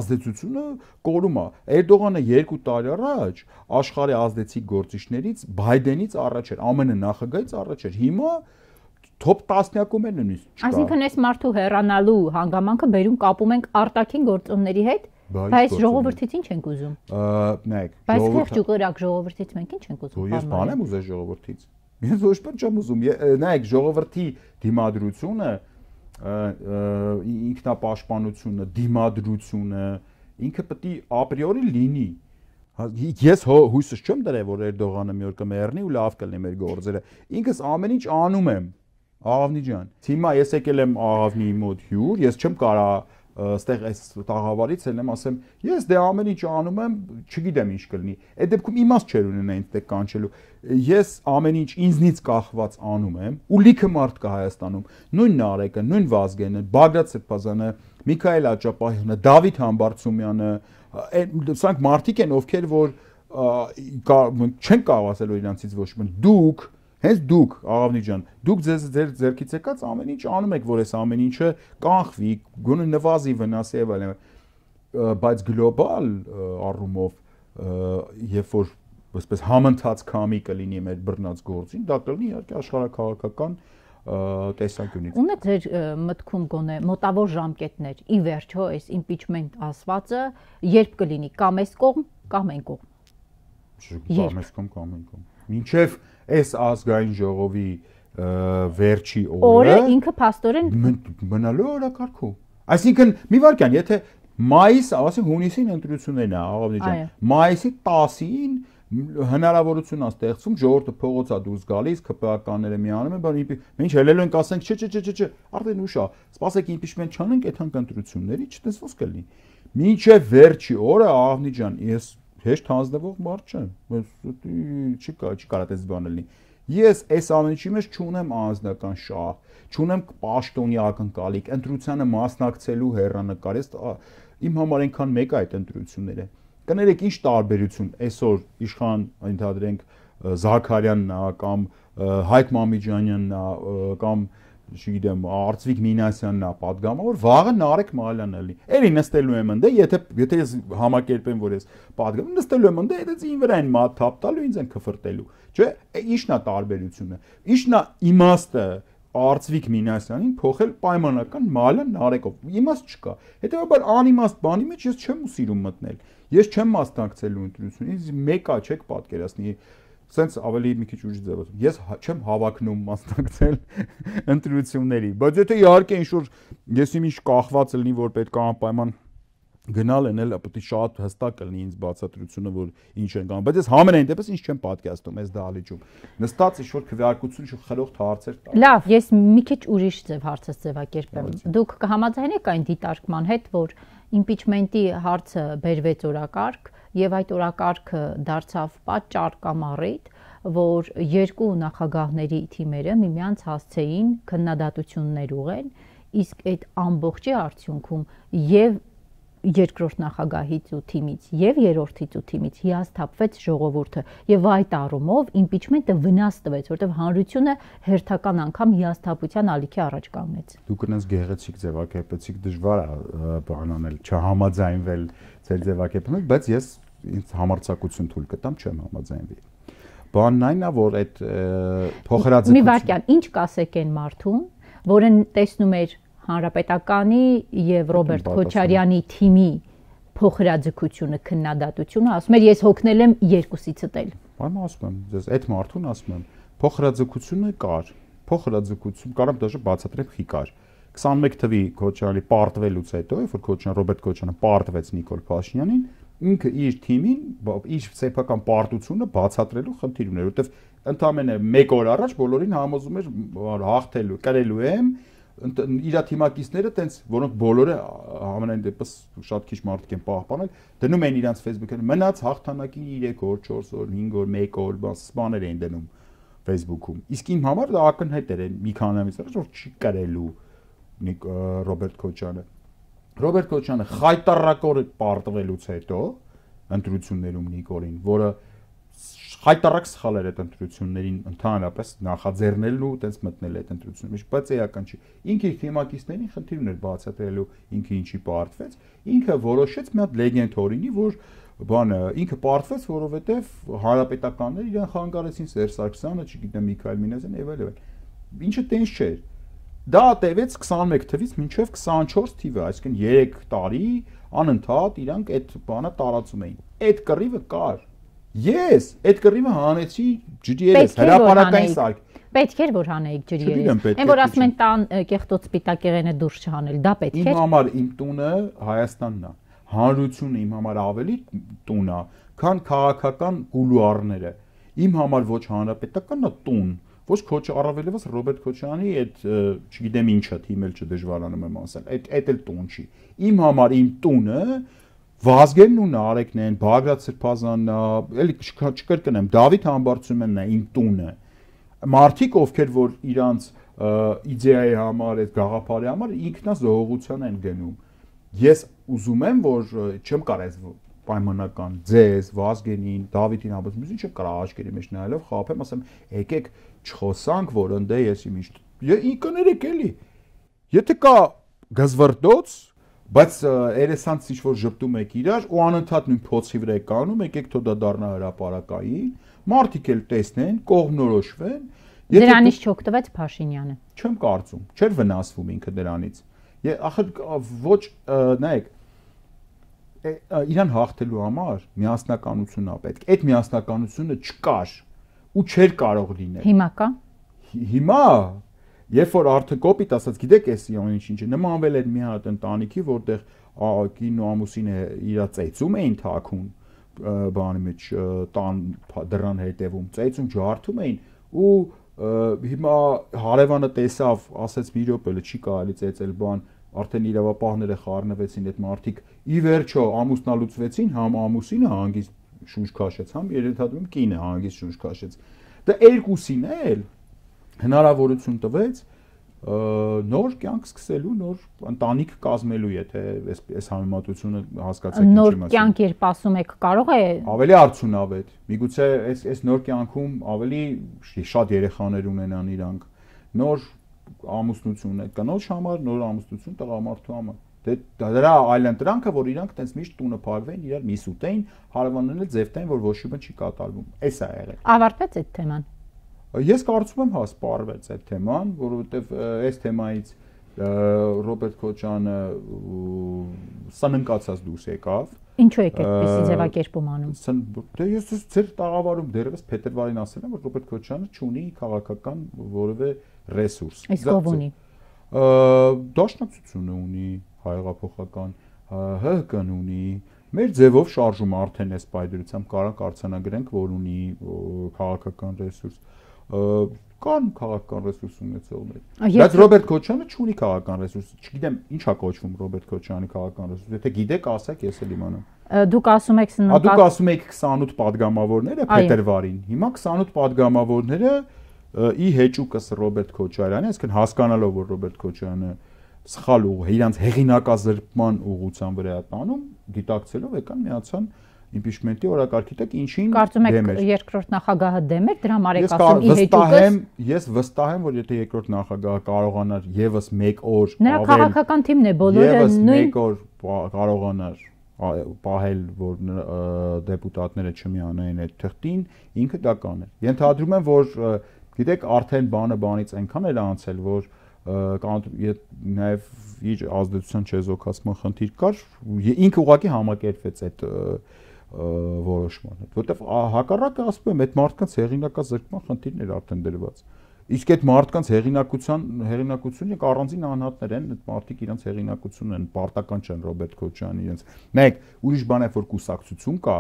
ազդեցությունը կորում է։ Էրդողանը 2 տարի առաջ աշխարհի ազդեցիկ գործիչներից Բայդենից առաջ էր, ԱՄՆ նախագահից առաջ էր։ Հիմա top 10-յակում է նույնիսկ չկա։ Այսինքն այս մարդու հեռանալու հանգամանքը բերում կապում ենք արտաքին գործոնների հետ, բայց ժողովրդից ինչ ենք ուզում։ Նայեք, բայց խեղճուկրակ ժողովրդից մենք ինչ ենք ուզում։ Ես բան եմ ուզել ժողովրդից։ Ես ոչ բան չեմ ուզում։ Նայեք, ժողովրդի դիմադրությունը, ինքնապաշտպանությունը, դիմադրությունը ինքը պետք է ապրիորի լինի։ Ես հույսս չեմ դրել, որ Էրդողանը մի օր կմեռնի ու լավ կլինի մեր գործերը։ Ինքս ամեն ինչ անում եմ, Աղավնի ջան։ Հիմա ես եկել եմ Աղավնի մոտ հյուր, ես չեմ կարող այստեղ այս տաղավարից ելնեմ, ասեմ, ես դե ամեն ինչ անում եմ, չգիտեմ ինչ կլինի։ Այդ դեպքում իմաստ չէր ունենա ինձ դե կանչելու։ Ես ամեն ինչ ինձնից կախված անում եմ, ու լիքը մարդ կա Հայաստանում։ Նույն Նարեկը, նույն Վազգենը, Բագրատ Սրբազանը, Միքայել Աճապահյանը, Դավիթ Համբարձումյանը, սրանք մարդիկ են, ովքեր որ չեն կարող ասել որ իրանցից ոչ մի դուք հենց դուք Աղավնի ջան դուք ձեր ձերքից եկած ամեն ինչ անում եք որ այս ամեն ինչը կանխվի գոնե նվազի վնասի եւ այլն բայց գլոբալ առումով երբ որ այսպես համընթաց կամի կլինի մեր բռնած գործին դա կլինի իհարկե աշխարհակաղակական տեսանկյունից ունեք ձեր մտքում գոնե մոտավոր ժամկետներ ի վերջո այս impeachment ասվածը երբ կլինի կամ այս կողմ կամ այն կողմ կամ այս կողմ կամ այն կողմ մինչև այս ազգային ժողովի վերջի օրը ինքը փաստորեն մնալու օրակարգու այսինքն մի վարքյան եթե մայիս ասենք հունիսին ընտրություններն է Աղավնի ջան մայիսի 10-ին հնարավորություն է ստեղծում ժողովուրդը փողոցա դուրս գալիս ԿՊԱ-ականները միանում են բան մենք հելելու ենք ասենք չէ արդեն ուշ է սպասեք impeachment չանենք այդ ընտրությունների չտեսվոս կլինի մինչև վերջի օրը Աղավնի ջան ես հեշտ հանձնվող մարդ չեմ չի կարա դες բանը լինի ես այս ամեն ինչի մեջ չունեմ անձնական շահ չունեմ պաշտոնի ակնկալիք ընտրությանը մասնակցելու հեռանկար իմ համար այնքան մեկ է այդ ընտրությունները կներեք ինչ տարբերություն այսօր իշխան ընդհանրենք Զաքարյանն է կամ Հայկ Մամիջանյանն է կամ չգիտեմ Արծվիկ Մինասյանն է падգամավոր վաղը Նարեկ Մալյանն է լինի էլի նստելու եմ ընդ եթե ես համակերպեմ որ ես падգամ նստելու եմ ընդ այդից ին վրա են մատ թափ տալու ինձ են քֆրտելու չէ ինչն է տարբերությունը ինչն է իմաստը Արծվիկ Մինասյանին փոխել պայմանական Մալյան Նարեկով իմաստ չկա հետեւաբար անիմաստ բանի մեջ ես չեմ սիրում մտնել ես չեմ մասնակցելու ընտրությունից մեկա չեք պատկերացնի սենց ավելի մի քիչ ուժ ձևով ես չեմ հավակնում մասնակցել ընտրությունների բայց եթե իհարկե ինչ որ ես ինչ կախված լինի որ պետք է անպայման գնալ են էլ պետք է շատ հստակ լինի ինձ բացատրությունը որ ինչ են կան բայց ես համենայն դեպս ինչ չեմ պատկերացնում այս դահլիճում նստած ինչ որ քվեարկություն ու խելոք հարցեր տալ լավ ես մի քիչ ուրիշ ձև հարցս ձևակերպեմ դուք կհամաձայնեք այն դիտարկման հետ որ impeachment-ի հարցը բերվեց օրակարգ եւ այդ օրակարգը դարձավ պատճառ կամ առիթ որ երկու նախագահների թիմերը միմյանց հասցեին քննադատություններ ուղղեն իսկ այդ ամբողջի արդյունքում եւ երկրորդ նախագահից ու թիմից եւ երրորդից ու թիմից հիասթափվեց ժողովուրդը եւ այդ առումով impeachment-ը վնաս տվեց որտեղ հանրությունը հերթական անգամ հիասթափության ալիքի առաջ կանգնեց դուք կնես գեղեցիկ ձևակերպեցիք դժվար է բան անել չհամաձայնվել ձեր ձևակերպումից բայց ես ինձ համարձակություն թույլ կտամ չեմ համաձայնվի բանն այն է որ այդ փոխհրաձգությունը մի վարքյան ինչ կասեք այն մարդուն որը տեսնում էր Հանրապետականի եւ Ռոբերտ Քոչարյանի թիմի փոխհրաձգությունը քննադատությունը ասում էր ես հոգնել եմ երկուսից տել Բան ասում եմ ես այդ մարդուն ասում եմ փոխհրաձգությունը կար փոխհրաձգություն կարամ դաժե բացատրեմ խի կար 21 թվի Քոչարյանի պարտվելուց հետո երբ որ Քոչարյան Ռոբերտ Քոչարյանը պարտվեց Նիկոլ Փաշինյանին ինքը իր թիմին իր սեփական պարտությունը բացատրելու խնդիր ուներ որովհետեւ ընդամենը 1 օր առաջ բոլորին համոզում էր հաղթելու կրելու եմ իր թիմակիցները տենց որոնք բոլորը ամենայն դեպս շատ քիչ մարդիկ են պահպանել դնում են իրանց Facebook-ը մնաց հաղթանակի 3 օր 4 օր 5 օր 1 օր բաներ էին դնում Facebook-ում իսկ իմ համար դա ակնհայտ էր մի քանի ամիս առաջ որ չի կրելու Ռոբերտ Քոչյանը խայտարակորը պարտվելուց հետո ընտրություններում Նիկոլին որը հայտարարակ սխալ էր այդ ընտրություններին ընդհանրապես նախաձեռնելն ու այդպես մտնել այդ ընտրությունները, միշտ բայց էական չի։ Ինքը իր թիմակիցներին խնդիր ուներ բացատրելու ինքը ինչի պարտվեց, ինքը որոշեց մի հատ լեգենդ օրինի, որ բանը ինքը պարտվեց, որովհետև հանրապետականները իրեն խանգարեցին Սերժ Սարգսյանը, չգիտեմ Միքայել Մինասյանը եւ այլն։ Ինչը տենց չէր։ Դա տևեց 21 թվից մինչև 24 թիվը, այսինքն 3 տարի անընդհատ իրանք այդ բանը տարածում էին։ Այդ կռիվը կար։ Ես այդ կռիվը հանեցի ջրիերես, հրապարակային սարք։ Պետք էր որ հանեիք ջրիերես։ Այն որ ասում են տան կեղտոց սպիտակեղենը դուրս չհանել, դա պետք էր։ Իմ համար իմ տունը Հայաստանն է։ Հանրությունը իմ համար ավելի տուն է, քան քաղաքական կուլուարները։ Իմ համար ոչ հանրապետականն է տուն, ոչ առավելևս Ռոբերտ Քոչարյանի այդ չգիտեմ ինչա թիմել չդժվարանում եմ ասել, այդ էլ տուն չի։ Իմ համար իմ տունը Վազգենն ու Նարեկն են, Բագրատ Սրբազանն է, էլի չկրկնեմ, Դավիթ Համբարձումյանն է իմ տունը։ Մարդիկ ովքեր որ իրանց իդեայի համար, այդ գաղափարի համար ինքնազոհողության են գնում։ Ես ուզում եմ, որ չեմ կարես պայմանական ձեզ, Վազգենին, Դավիթին Համբարձումյանին չեմ կարող աչքերի մեջ նայելով խաբեմ, ասեմ, եկեք չխոսանք, որ ընդ ես իմիշտ։ Կներեք էլի։ Եթե կա գզվրտոց, բայց երեսանց ինչ որ ճպտում եք իրար ու անընդհատ նույն փոցի վրա եք կանում, եկեք թող դա դառնա հրապարակային, մարդիկ էլ տեսնեն, կողմնորոշվեն։ Դրանից չօգտվեց Փաշինյանը։ Չեմ կարծում, չէր վնասվում ինքը դրանից։ Ախր ոչ, նայեք, իրան հաղթելու համար միասնականությունն է պետք։ Այդ միասնականությունը չկար ու չէր կարող լինել։ Հիմա կա։ Հիմա երբ որ արդեն կոպիտ ասած, գիտեք էս ինչ նմանվել էր մի հատ ընտանիքի, որտեղ կինն ու ամուսինը իրա ծեծում էին թաքուն, բանի մեջ տան դռան հետևում, ծեծում ջարդում էին ու հիմա հարևանը տեսավ, ասեց մի րոպե, չի կարելի ծեծել բան, արդեն իրավապահները խառնվեցին այդ մարդիկ, ի վերջո ամուսնալուծվեցին, համ ամուսինը հանգիստ շունչ քաշեց, համ երեթադրում կինը հանգիստ շունչ քաշեց։ Դա երկուսին էլ հնարավորություն տվեց նոր կյանք սկսելու, նոր ընտանիք կազմելու, եթե այս համեմատությունը հասկացեք ինչի մասին։ Նոր կյանք երբ ասում եք, կարող է ավելի արդյունավետ։ Միգուցե այս նոր կյանքում ավելի շատ երեխաներ ունենան իրանք, նոր ամուսնություն այդ կնոջ համար, նոր ամուսնություն տղամարդու համար։ Դրա այլընտրանքը, որ իրանք տենց միշտ տունը փակվեն, իրար միս ուտեին, հարևաններն էլ ձևտային, որ ոչ մի բան չի կատարվում։ Էս է եղել։ Ավարտվեց այդ թեման։ Ես կարծում եմ սպառվեց այդ թեման, որովհետև այս թեմայից Ռոբերտ Քոչարյանը սննկացած դուրս եկավ։ Ինչու եք այդպեսի ձևակերպում անում։ Դե ես ձեր տաղավարում դեռևս փետրվարին ասել եմ, որ Ռոբերտ Քոչարյանը չունի քաղաքական որևէ ռեսուրս։ Իսկ ով ունի։ Դաշնակցությունը ունի, հայեղափոխական, ՀՀԿ-ն ունի, մեր ձևով շարժում արդեն այս պայդրությամբ կարող արձանագրենք, որ ունի քաղաքական ռեսուրս։ Կան քաղաքական ռեսուրս ունեցողներ։ Բայց Ռոբերտ Քոչարյանը չունի քաղաքական ռեսուրս։ Չգիտեմ ինչա կոչվում Ռոբերտ Քոչարյանի քաղաքական ռեսուրս։ Եթե գիտեք, ասեք, ես էլ իմանամ։ Դուք ասում եք Դուք ասում եք 28 падգամավորները փետրվարին։ Հիմա 28 падգամավորները ի հեճուկս Ռոբերտ Քոչարյանի, այսինքն հասկանալով, որ Ռոբերտ Քոչարյանը սխալ ու իրանց հեղինակազրկման ուղղության վրա է տանում, գիտակցելով եկան միացան իմպիչմենտի օրակարգի տակ ինչին կարծում եք երկրորդ նախագահը դեմ էր դրա համար եք ասում ի հեճուկս։ Ես վստահ եմ, որ եթե երկրորդ նախագահը կարողանար եւս 1 օր նրա քաղաքական թիմն է բոլորը նույն 1 օր կարողանար պահել, որ դեպուտատները չմիանային այդ թղթին, ինքը դա կաներ։ Ենթադրում եմ, որ գիտեք, արդեն բանից այնքան էլ անցել, որ նաև իր ազդեցության չեզոքացման խնդիր կար, ինքը ուղղակի համակերպվեց այդ որոշման հետ, որտեվ հակառակը ասում եմ, այդ մարդկանց հեղինակազրկման խնդիրն էր արդեն դրված։ Իսկ այդ մարդկանց հեղինակությունը առանձին անհատներ են, այդ մարդիկ իրենց հեղինակությունն են, պարտական չեն Ռոբերտ Քոչարյանի իրենց։ Նայեք, ուրիշ բան է, որ կուսակցություն կա,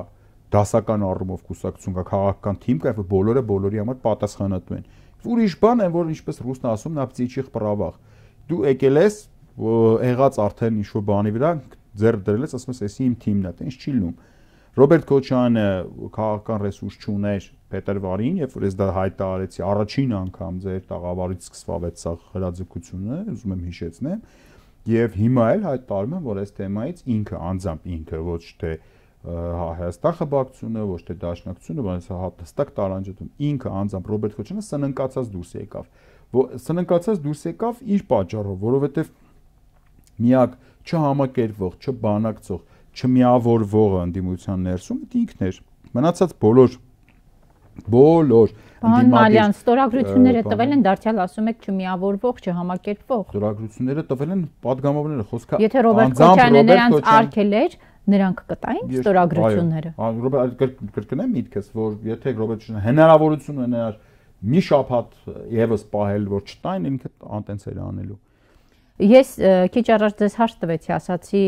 դասական առումով կուսակցություն կա, քաղաքական թիմ կա, որ բոլորը բոլորի համար պատասխանատու են։ Ուրիշ բան է, որ ինչպես ռուսն ասում, նա պծիչիխ պրավախ։ Դու եկել ես, եղած արդեն ինչ-որ բանի վրա ձեռ դրել ես, ասում ես, էսի իմ թիմն է, տենց չի լինում։ Ռոբերտ Քոչարյանը քաղաքական ռեսուրս չուներ փետրվարին, երբ որ ես դա հայտարարեցի, առաջին անգամ ձեր տաղավարից սկսվավ այդ սա հրաձգությունը, ուզում եմ հիշեցնեմ, եւ հիմա էլ հայտարարում եմ, որ այս թեմայից ինքը անձամբ ինքը ոչ թե Հայաստան խմբակցությունը, ոչ թե Դաշնակցությունը, բայց հստակ տարանջատում ինքը անձամբ Ռոբերտ Քոչարյանը սննկացած դուրս եկավ։ Սննկացած դուրս եկավ իր պատճառով, որովհետև միակ չհամակերպվող, չբանակցող, չմիավորվողը ընդդիմության ներսում ինքն էր։ Մնացած բոլոր Պարոն Մալյան, ստորագրությունները տվել են, դարձյալ ասում եք չմիավորվող, չհամակերպվող։ Ստորագրությունները տվել են падգամավորները, խոսքը Եթե Ռոբերտ Քոչարյանը նրանց արգել էր, նրանք կտային ստորագրությունները։ Կրկնեմ միտքս, որ եթե Ռոբերտ Քոչարյանը հնարավորություն ունենար մի շաբաթ եւս պահել, որ չտային, ինքը անտենց էր անելու։ Ես քիչ առաջ ձեզ հարց տվեցի, ասացի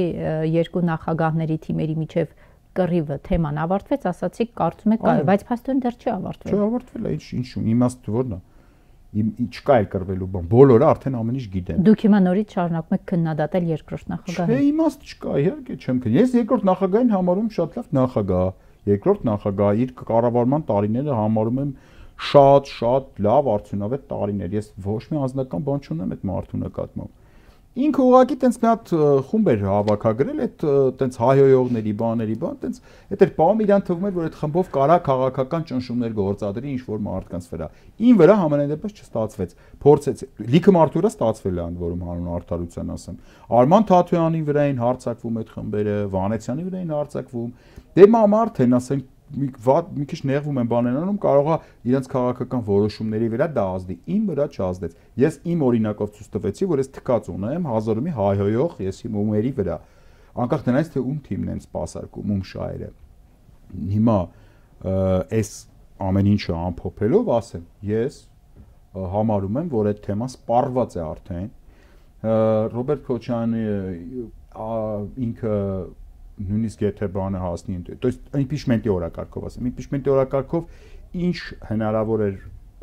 երկու նախագահների թիմերի միջև կռիվը թեման ավարտվեց, ասացիք կարծում եք, բայց փաստորեն դեռ չի ավարտվել։ Չի ավարտվել, ինչու՞, իմաստը ո՞րն է։ Չկա այլ կռվելու բան, բոլորը արդեն ամեն ինչ գիտեն։ Դուք հիմա նորից շարունակում եք քննադատել երկրորդ նախագահին։ Չէ, իմաստ չկա, իհարկե չեմ քննի։ Ես երկրորդ նախագահին համարում շատ լավ նախագահ, երկրորդ նախագահ իր կառավարման տարիները համարում եմ շատ լավ արդյունավետ տարիներ։ Ես ոչ մի անձնական բան չունեմ այդ մարդու նկատմամբ։ Ինքը ուղղակի տենց մի հատ խումբ էր հավաքագրել, այդ տենց հայհոյողների, բաների, տենց այդ էր բաղում իրան թվում էր, որ այդ խմբով կարա քաղաքական ճնշումներ գործադրի ինչ-որ մարդկանց վրա։ Ին վրա համենայն դեպս չստացվեց։ Փորձեց, լիքը մարդու վրա ստացվել է ընդ որում հանուն արդարության ասեմ։ Արման Թաթոյանի վրա էին հարձակվում այդ խմբերը, Վանեցյանի վրա էին հարձակվում։ Դե մարդ են, ասենք մի քիչ նեղվում են բաներ անում, կարող է իրենց քաղաքական որոշումների վրա դա ազդի, իմ վրա չազդեց։ Ես իմ օրինակով ցույց տվեցի, որ ես թքած ունեմ հազարումի հայհոյող ես իմ ումերի վրա, անկախ դրանից թե ում թիմն են սպասարկում, ում շահերը։ Հիմա այս ամեն ինչը ամփոփելով ասեմ, ես համարում եմ, որ այդ թեման սպառված է արդեն։ Ռոբերտ Քոչարյանը ինքը նույնիսկ եթե բանը հասնի, то есть impeachment-ի օրակարգով ասեմ, impeachment-ի օրակարգով ինչ հնարավոր էր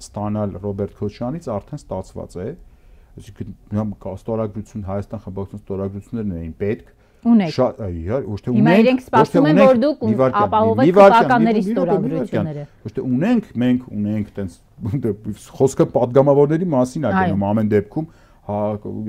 ստանալ Ռոբերտ Քոչարյանից արդեն ստացված է, այսինքն ստորագրություն Հայաստան խմբակցության ստորագրություններն էին պետք, ունեք։ Ոչ թե ունենք, հիմա իրենք սպասում են, որ դուք ապահովեք քաղաքականների ստորագրությունները։ Ոչ թե ունենք, մենք ունենք, տենց խոսքը падգամավորների մասին է գնում ամեն դեպքում, հա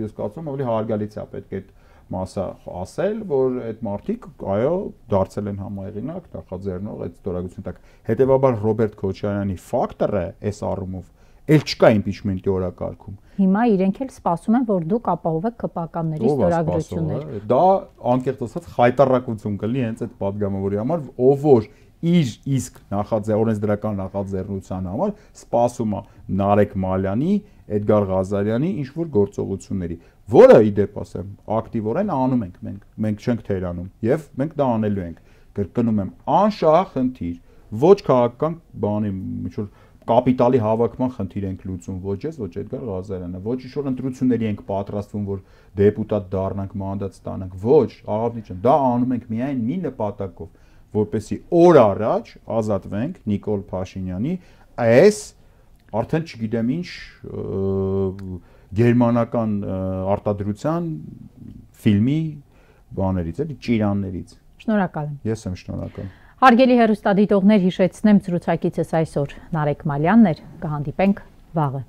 ես կարծում եմ ավելի հարգալից է պետք է մասը ասել, որ այդ մարդիկ, այո, դարձել են համահեղինակ, նախաձեռնող այդ ստորագրությունը տակ։ Հետևաբար Ռոբերտ Քոչարյանի ֆակտորը այս առումով էլ չկա impeachment-ի օրակարգում։ Հիմա իրենք էլ սպասում են, որ դուք ապահովեք ԿՊԱԿ-ների ստորագրություններ։ Դա անկեղծ ասած խայտարակություն կլինի հենց այդ падգամավորի համար, ով որ իր իսկ օրենսդրական նախաձեռնության համար սպասում է Նարեկ Մալյանի, Էդգար Ղազարյանի ինչ որ գործողությունների, որը ի դեպ ասեմ, ակտիվորեն անում ենք մենք չենք թերանում եւ մենք դա անելու ենք։ Կրկնում եմ, անշահ խնդիր, ոչ քաղաքական բանի, ինչ որ կապիտալի հավաքման խնդիր ենք լուծում, ոչ ես, ոչ Էդգար Ղազարյանը, ոչ ինչ-որ ընտրությունների ենք պատրաստվում, որ դեպուտատ դառնանք, մանդատ ստանանք, ոչ, աղավնի չեմ, դա անում ենք միայն մի նպատակով, որպեսզի օր առաջ ազատվենք Նիկոլ Փաշինյանի այս արդեն չգիտեմ ինչ գերմանական արտադրության ֆիլմի բաներից, էլի ճիրաններից։ Շնորհակալ եմ։ Ես եմ շնորհակալ։ Հարգելի հեռուստադիտողներ, հիշեցնեմ զրուցակիցս այսօր Նարեկ Մալյանն էր, կհանդիպենք վաղը։